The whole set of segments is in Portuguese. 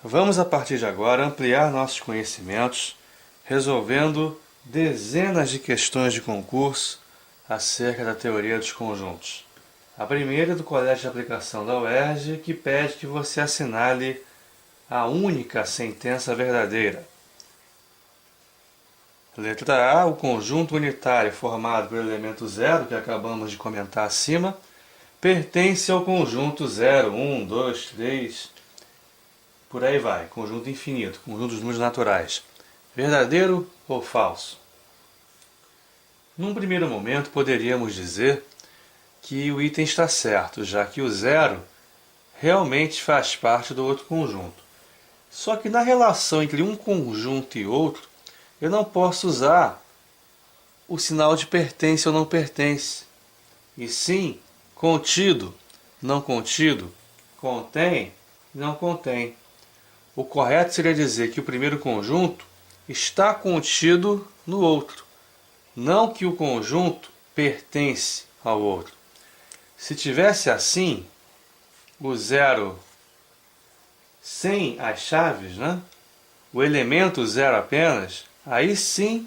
Vamos a partir de agora ampliar nossos conhecimentos, resolvendo dezenas de questões de concurso acerca da teoria dos conjuntos. A primeira é do Colégio de Aplicação da UERJ, que pede que você assinale a única sentença verdadeira. Letra A, o conjunto unitário formado pelo elemento zero, que acabamos de comentar acima, pertence ao conjunto 0, 1, 2, 3, por aí vai, conjunto infinito, conjunto dos números naturais. Verdadeiro ou falso? Num primeiro momento, poderíamos dizer que o item está certo, já que o zero realmente faz parte do outro conjunto. Só que na relação entre um conjunto e outro, eu não posso usar o sinal de pertence ou não pertence, e sim contido, não contido, contém, não contém. O correto seria dizer que o primeiro conjunto está contido no outro, não que o conjunto pertence ao outro. Se tivesse assim, o zero sem as chaves, o elemento zero apenas, aí sim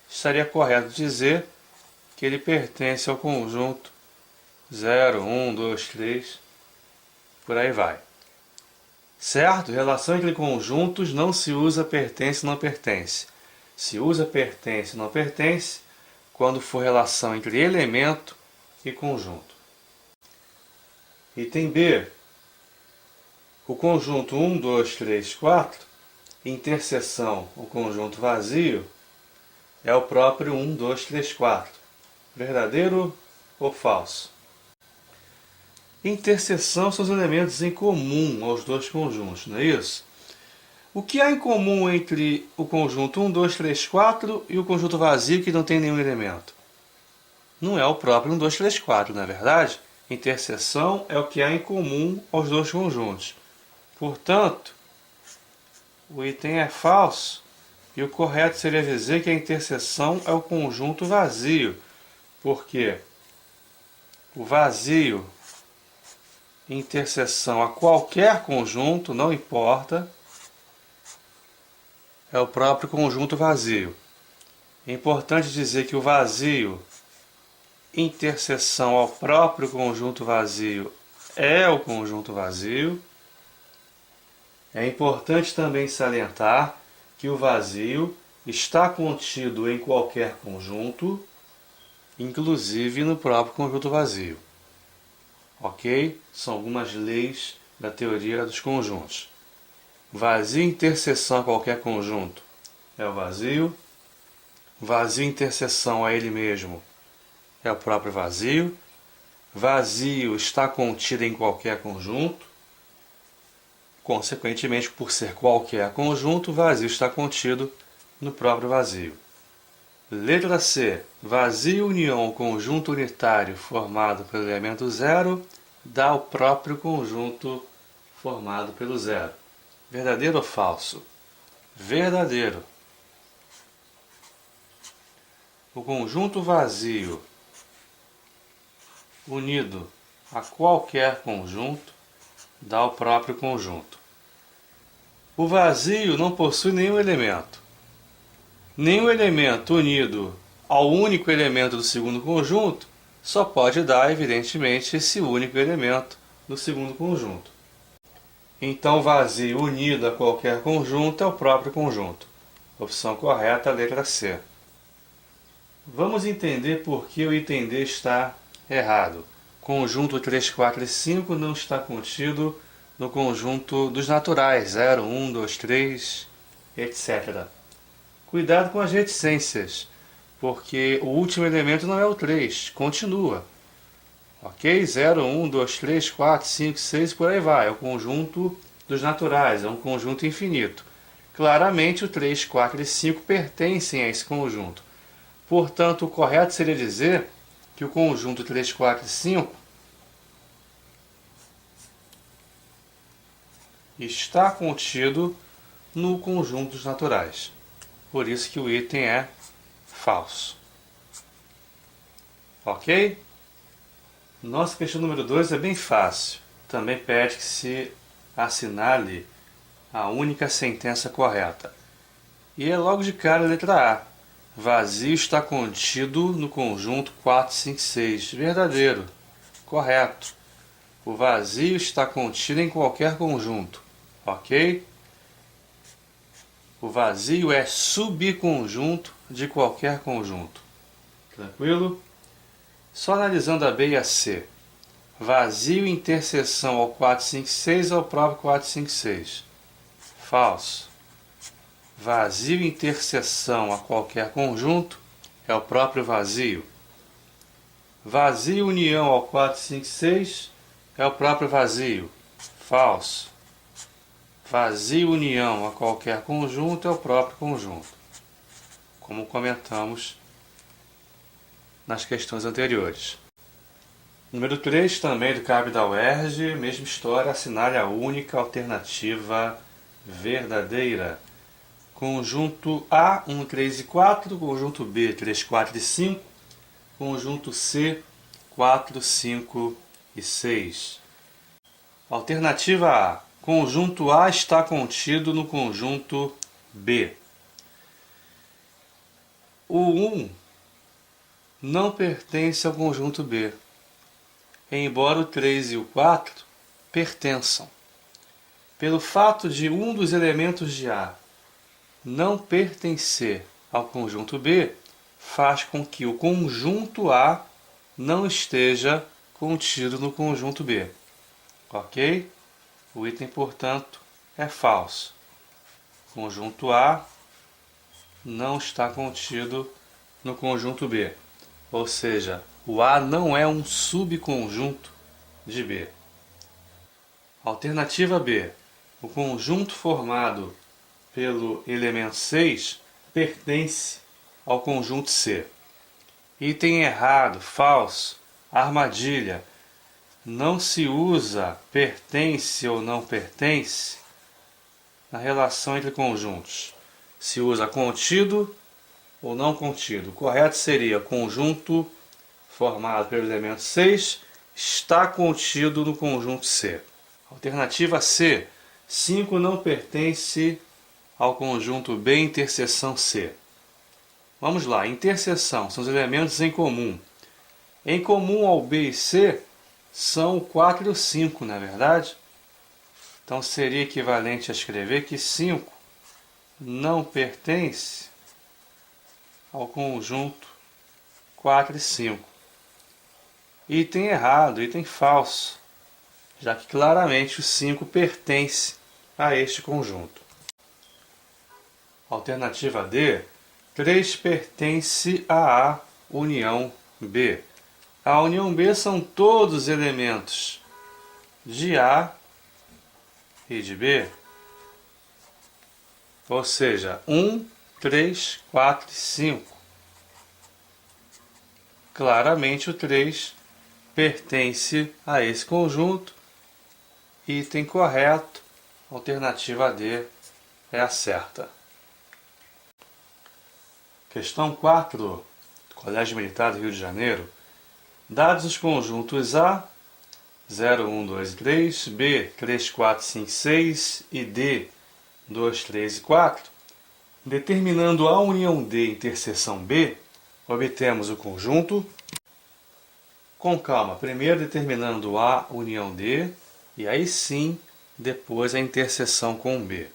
estaria correto dizer que ele pertence ao conjunto 0, 1, 2, 3, por aí vai. Certo? Relação entre conjuntos não se usa pertence e não pertence. Se usa pertence e não pertence quando for relação entre elemento e conjunto. Item B. O conjunto 1, 2, 3, 4, interseção o conjunto vazio, é o próprio 1, 2, 3, 4. Verdadeiro ou falso? Interseção são os elementos em comum aos dois conjuntos, não é isso? O que há em comum entre o conjunto 1, 2, 3, 4 e o conjunto vazio que não tem nenhum elemento? Não é o próprio 1, 2, 3, 4, não é verdade? Interseção é o que há em comum aos dois conjuntos. Portanto, o item é falso e o correto seria dizer que a interseção é o conjunto vazio, porque o vazio, interseção a qualquer conjunto, não importa, é o próprio conjunto vazio. É importante dizer que o vazio, interseção ao próprio conjunto vazio, é o conjunto vazio. É importante também salientar que o vazio está contido em qualquer conjunto, inclusive no próprio conjunto vazio. Ok? São algumas leis da teoria dos conjuntos. Vazio interseção a qualquer conjunto é o vazio. Vazio interseção a ele mesmo é o próprio vazio. Vazio está contido em qualquer conjunto. Consequentemente, por ser qualquer conjunto, vazio está contido no próprio vazio. Letra C. Vazio união conjunto unitário formado pelo elemento zero dá o próprio conjunto formado pelo zero. Verdadeiro ou falso? Verdadeiro. O conjunto vazio unido a qualquer conjunto dá o próprio conjunto. O vazio não possui nenhum elemento. Nenhum elemento unido ao único elemento do segundo conjunto só pode dar, evidentemente, esse único elemento do segundo conjunto. Então, vazio unido a qualquer conjunto é o próprio conjunto. Opção correta, a letra C. Vamos entender por que o item D está errado. Conjunto 3, 4 e 5 não está contido no conjunto dos naturais, 0, 1, 2, 3, etc. Cuidado com as reticências, porque o último elemento não é o 3, continua. Ok? 0, 1, 2, 3, 4, 5, 6, por aí vai. É o conjunto dos naturais, é um conjunto infinito. Claramente o 3, 4 e 5 pertencem a esse conjunto. Portanto, o correto seria dizer que o conjunto 3, 4 e 5 está contido no conjunto dos naturais. Por isso que o item é falso. Ok? Nossa questão número 2 é bem fácil. Também pede que se assinale a única sentença correta. E é logo de cara a letra A. Vazio está contido no conjunto 4, 5, 6. Verdadeiro. Correto. O vazio está contido em qualquer conjunto. Ok? O vazio é subconjunto de qualquer conjunto. Tranquilo? Só analisando a B e a C. Vazio interseção ao 4, 5, 6 é o próprio 4, 5, 6. Falso. Vazio interseção a qualquer conjunto é o próprio vazio. Vazio união ao 4, 5, 6 é o próprio vazio. Falso. Vazio união a qualquer conjunto é o próprio conjunto, como comentamos nas questões anteriores. Número 3, também do CAB da UERJ, mesma história, assinale a única alternativa verdadeira. Conjunto A, 1, 3 e 4, conjunto B, 3, 4 e 5, conjunto C, 4, 5 e 6. Alternativa A. Conjunto A está contido no conjunto B. O 1 não pertence ao conjunto B, embora o 3 e o 4 pertençam. Pelo fato de um dos elementos de A não pertencer ao conjunto B, faz com que o conjunto A não esteja contido no conjunto B. Ok? O item, portanto, é falso. Conjunto A não está contido no conjunto B. Ou seja, o A não é um subconjunto de B. Alternativa B. O conjunto formado pelo elemento 6 pertence ao conjunto C. Item errado, falso, armadilha. Não se usa pertence ou não pertence na relação entre conjuntos. Se usa contido ou não contido. O correto seria conjunto formado pelo elemento 6 está contido no conjunto C. Alternativa C. 5 não pertence ao conjunto B interseção C. Vamos lá, interseção são os elementos em comum. Em comum ao B e C são o 4 e o 5, não é verdade? Então seria equivalente a escrever que 5 não pertence ao conjunto 4 e 5. Item errado, item falso, já que claramente o 5 pertence a este conjunto. Alternativa D, 3 pertence a A união B. A união B são todos os elementos de A e de B. Ou seja, 1, 3, 4 e 5. Claramente o 3 pertence a esse conjunto. Item correto, alternativa D é a certa. Questão 4, do Colégio Militar do Rio de Janeiro. Dados os conjuntos A, 0, 1, 2 e 3, B, 3, 4, 5, 6 e D, 2, 3 e 4, determinando a união D interseção B, obtemos o conjunto. Com calma, primeiro determinando A união D, e aí sim, depois a interseção com B.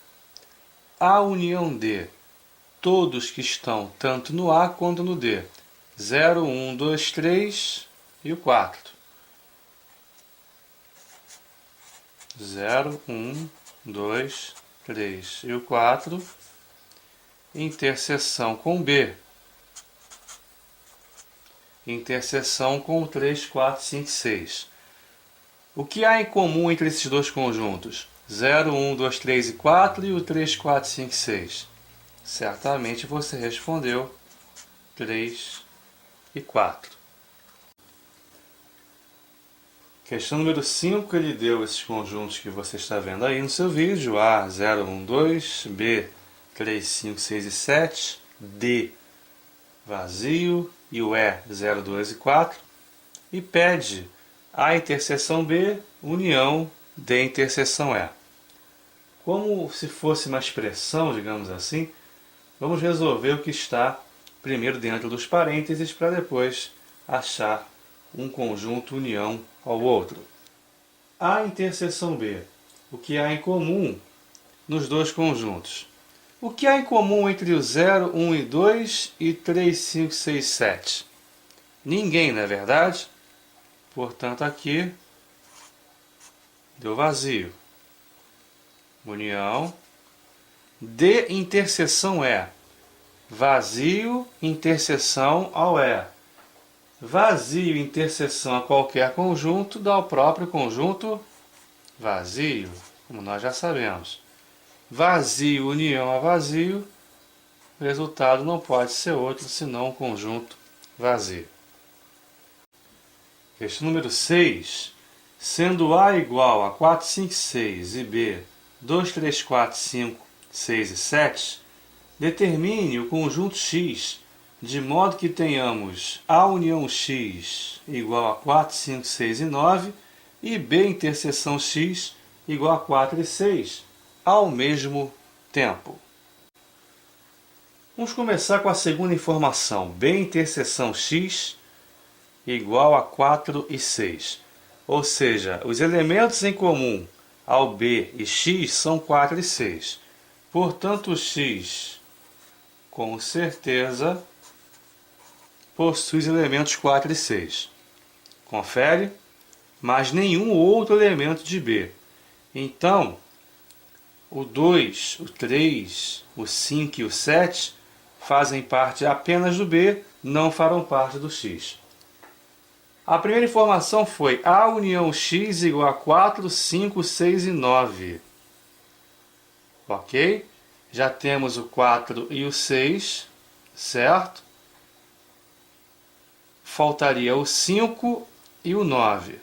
A união D, todos que estão tanto no A quanto no D. 0, 1, 2, 3 e o 4. 0, 1, 2, 3 e o 4. Interseção com B. Interseção com o 3, 4, 5, 6. O que há em comum entre esses dois conjuntos? 0, 1, 2, 3 e 4 e o 3, 4, 5, 6. Certamente você respondeu 3 e 4. Questão número 5, ele deu esses conjuntos que você está vendo aí no seu vídeo. A, 0, 1, 2, B, 3, 5, 6 e 7, D, vazio, e o E, 0, 2 e 4. E pede A interseção B, união D interseção E. Como se fosse uma expressão, digamos assim, vamos resolver o que está primeiro dentro dos parênteses para depois achar um conjunto união ao outro. A interseção B. O que há em comum nos dois conjuntos? O que há em comum entre o 0, 1 e 2 e 3, 5, 6, 7? Ninguém, não é verdade? Portanto, aqui deu vazio. União. De interseção é vazio, interseção ao é. Vazio, interseção a qualquer conjunto dá o próprio conjunto vazio, como nós já sabemos. Vazio, união a vazio, o resultado não pode ser outro senão um conjunto vazio. Este número 6, sendo A igual a 4, 5, 6 e B 2, 3, 4, 5, 6 e 7, determine o conjunto X, de modo que tenhamos A união X igual a 4, 5, 6 e 9 e B interseção X igual a 4 e 6, ao mesmo tempo. Vamos começar com a segunda informação. B interseção X igual a 4 e 6. Ou seja, os elementos em comum ao B e X são 4 e 6. Portanto, o X, com certeza, possui os elementos 4 e 6. Confere? Mas nenhum outro elemento de B. Então, o 2, o 3, o 5 e o 7 fazem parte apenas do B, não farão parte do X. A primeira informação foi A união X igual a 4, 5, 6 e 9. Ok? Já temos o 4 e o 6, certo? Faltaria o 5 e o 9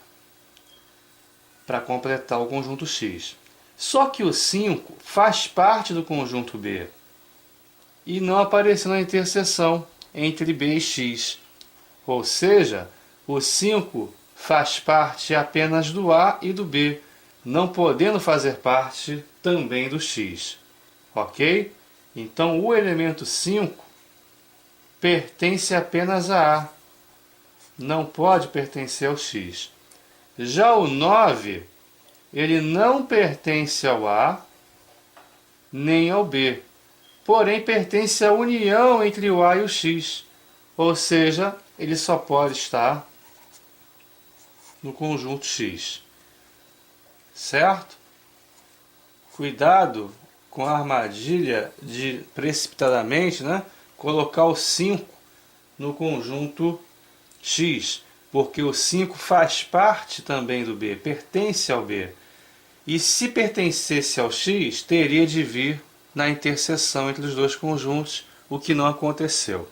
para completar o conjunto X. Só que o 5 faz parte do conjunto B e não apareceu na interseção entre B e X. Ou seja, o 5 faz parte apenas do A e do B, não podendo fazer parte também do X. Ok? Então, o elemento 5 pertence apenas a A, não pode pertencer ao X. Já o 9, ele não pertence ao A nem ao B, porém pertence à união entre o A e o X, ou seja, ele só pode estar no conjunto X. Certo? Cuidado com a armadilha de precipitadamente, colocar o 5 no conjunto X, porque o 5 faz parte também do B, pertence ao B. E se pertencesse ao X, teria de vir na interseção entre os dois conjuntos, o que não aconteceu.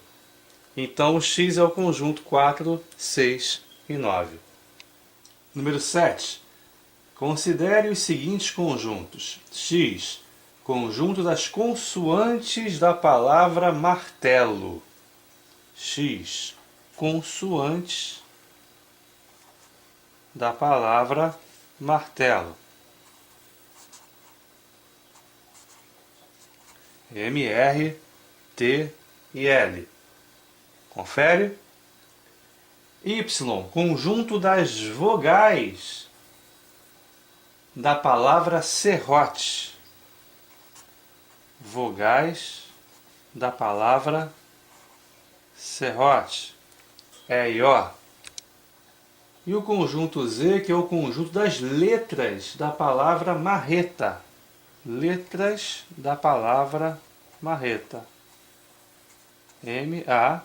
Então, o X é o conjunto 4, 6 e 9. Número 7. Considere os seguintes conjuntos. X, conjunto das consoantes da palavra martelo. X, consoantes da palavra martelo. M, R, T e L. Confere? Y, conjunto das vogais da palavra serrote. Vogais da palavra serrote. E e O. E o conjunto Z, que é o conjunto das letras da palavra marreta. Letras da palavra marreta. M, A,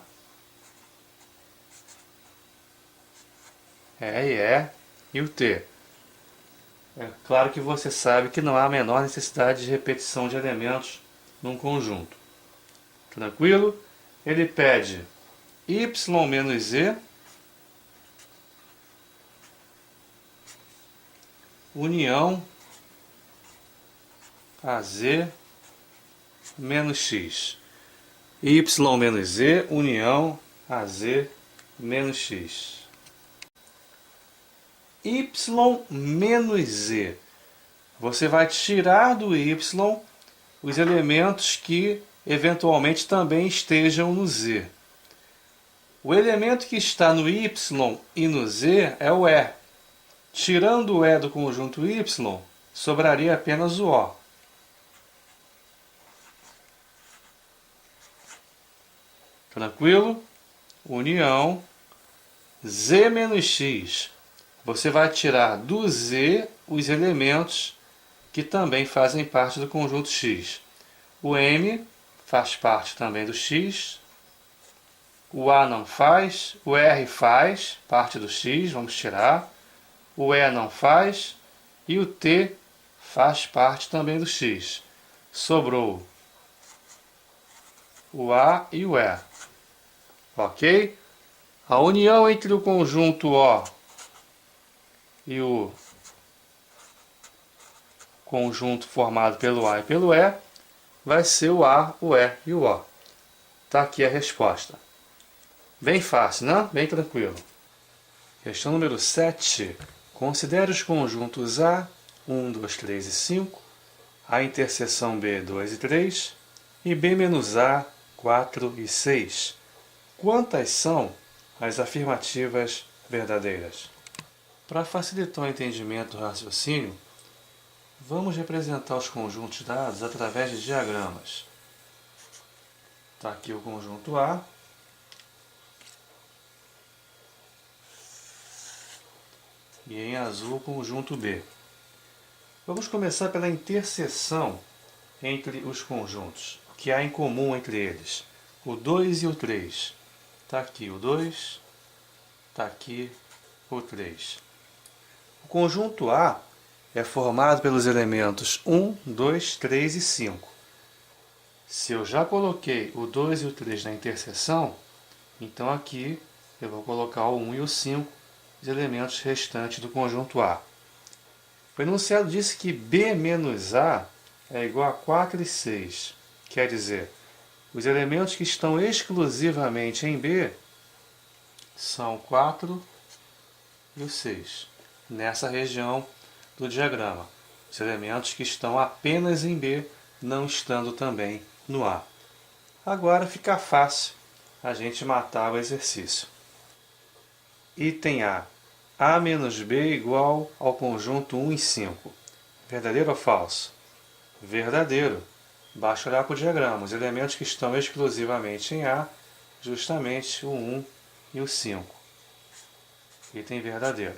E e o T. É claro que você sabe que não há a menor necessidade de repetição de elementos num conjunto. Tranquilo? Ele pede Y menos Z união a Z menos X. Y menos Z união a Z menos X. Y menos Z. você vai tirar do y os elementos que eventualmente também estejam no z. O elemento que está no y e no z é o e. Tirando o e do conjunto y, sobraria apenas o o. Tranquilo? União z menos x. Você vai tirar do z os elementos que também fazem parte do conjunto x. O m faz parte também do x. O a não faz. O r faz parte do x, vamos tirar. O e não faz. E o t faz parte também do x. Sobrou o a e o e. Ok? A união entre o conjunto O e o conjunto formado pelo A e pelo E vai ser o A, o E e o O. Está aqui a resposta. Bem fácil, né? Bem tranquilo. Questão número 7. Considere os conjuntos A, 1, 2, 3 e 5, A interseção B, 2 e 3, e B menos A, 4 e 6. Quantas são as afirmativas verdadeiras? Para facilitar o entendimento do raciocínio, vamos representar os conjuntos dados através de diagramas. Está aqui o conjunto A. E em azul o conjunto B. Vamos começar pela interseção entre os conjuntos. O que há em comum entre eles? O 2 e o 3. Está aqui o 2, está aqui o 3. O conjunto A é formado pelos elementos 1, 2, 3 e 5. Se eu já coloquei o 2 e o 3 na interseção, então aqui eu vou colocar o 1 e o 5, os elementos restantes do conjunto A. O enunciado disse que B menos A é igual a 4 e 6. Quer dizer, os elementos que estão exclusivamente em B são o 4 e o 6, nessa região do diagrama. Os elementos que estão apenas em B, não estando também no A. Agora fica fácil a gente matar o exercício. Item A menos B igual ao conjunto 1 e 5. Verdadeiro ou falso? Verdadeiro. Basta olhar para o diagrama. Os elementos que estão exclusivamente em A, justamente o 1 e o 5. Item verdadeiro.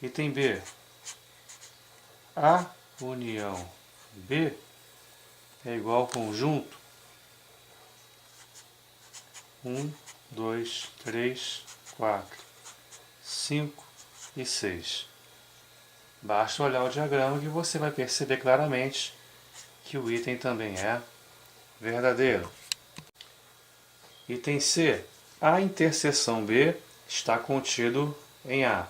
Item B. A união B é igual ao conjunto 1, 2, 3, 4, 5 e 6. Basta olhar o diagrama que você vai perceber claramente que o item também é verdadeiro. Item C. A interseção B está contido em A.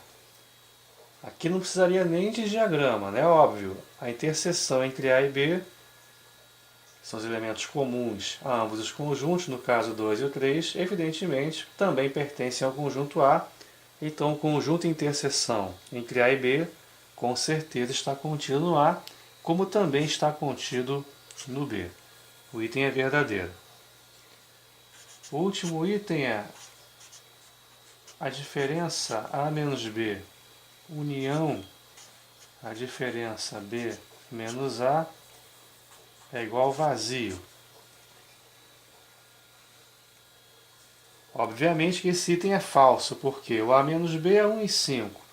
Aqui não precisaria nem de diagrama, né? Óbvio. A interseção entre A e B são os elementos comuns a ambos os conjuntos, no caso 2 e o 3, evidentemente também pertencem ao conjunto A. Então o conjunto interseção entre A e B com certeza está contido no A, como também está contido no B. O item é verdadeiro. O último item é a diferença A menos B, união a diferença B menos A é igual ao vazio. Obviamente que esse item é falso, porque o A menos B é 1 e 5.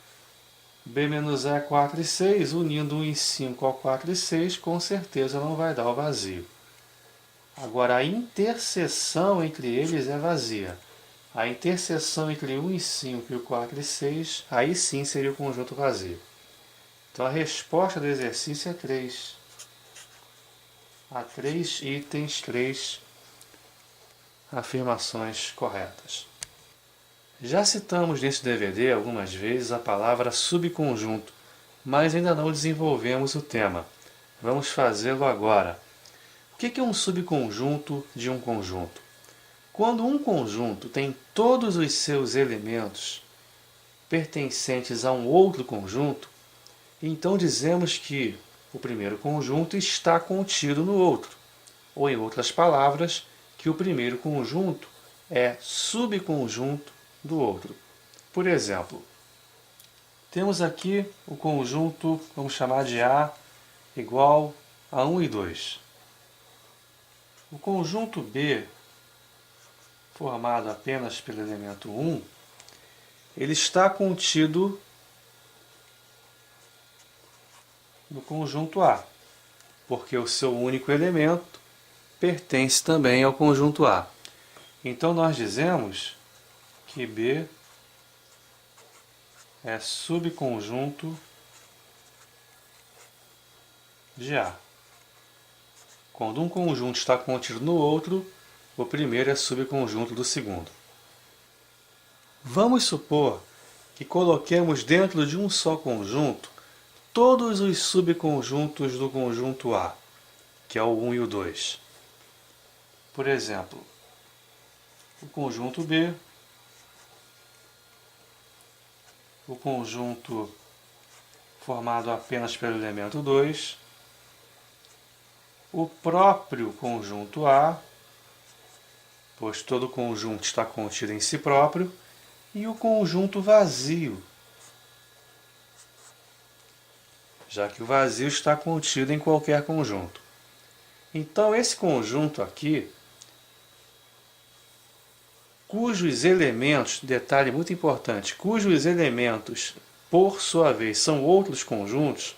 B menos A é 4 e 6, unindo 1 e 5 ao 4 e 6, com certeza não vai dar o vazio. Agora, a interseção entre eles é vazia. A interseção entre 1 e 5 e o 4 e 6, aí sim seria o conjunto vazio. Então a resposta do exercício é 3. Há 3 itens, 3 afirmações corretas. Já citamos nesse DVD algumas vezes a palavra subconjunto, mas ainda não desenvolvemos o tema. Vamos fazê-lo agora. O que é um subconjunto de um conjunto? Quando um conjunto tem todos os seus elementos pertencentes a um outro conjunto, Então dizemos que o primeiro conjunto está contido no outro, ou em outras palavras, que o primeiro conjunto é subconjunto do outro. Por exemplo, temos aqui o conjunto, vamos chamar de A igual a 1 e 2. O conjunto B, formado apenas pelo elemento 1, ele está contido no conjunto A, porque o seu único elemento pertence também ao conjunto A. Então nós dizemos que B é subconjunto de A. Quando um conjunto está contido no outro, o primeiro é subconjunto do segundo. Vamos supor que coloquemos dentro de um só conjunto todos os subconjuntos do conjunto A, que é o 1 e o 2. Por exemplo, o conjunto B, o conjunto formado apenas pelo elemento 2, o próprio conjunto A, pois todo conjunto está contido em si próprio, e o conjunto vazio, já que o vazio está contido em qualquer conjunto. Então esse conjunto aqui, cujos elementos, detalhe muito importante, cujos elementos, por sua vez, são outros conjuntos,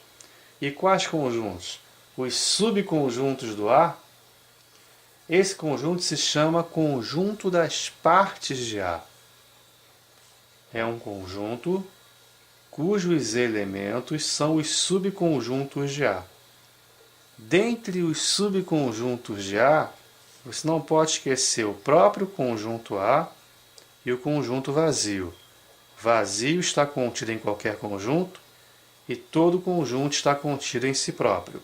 e quais conjuntos? Os subconjuntos do A, esse conjunto se chama conjunto das partes de A. É um conjunto cujos elementos são os subconjuntos de A. Dentre os subconjuntos de A, você não pode esquecer o próprio conjunto A e o conjunto vazio. Vazio está contido em qualquer conjunto e todo conjunto está contido em si próprio.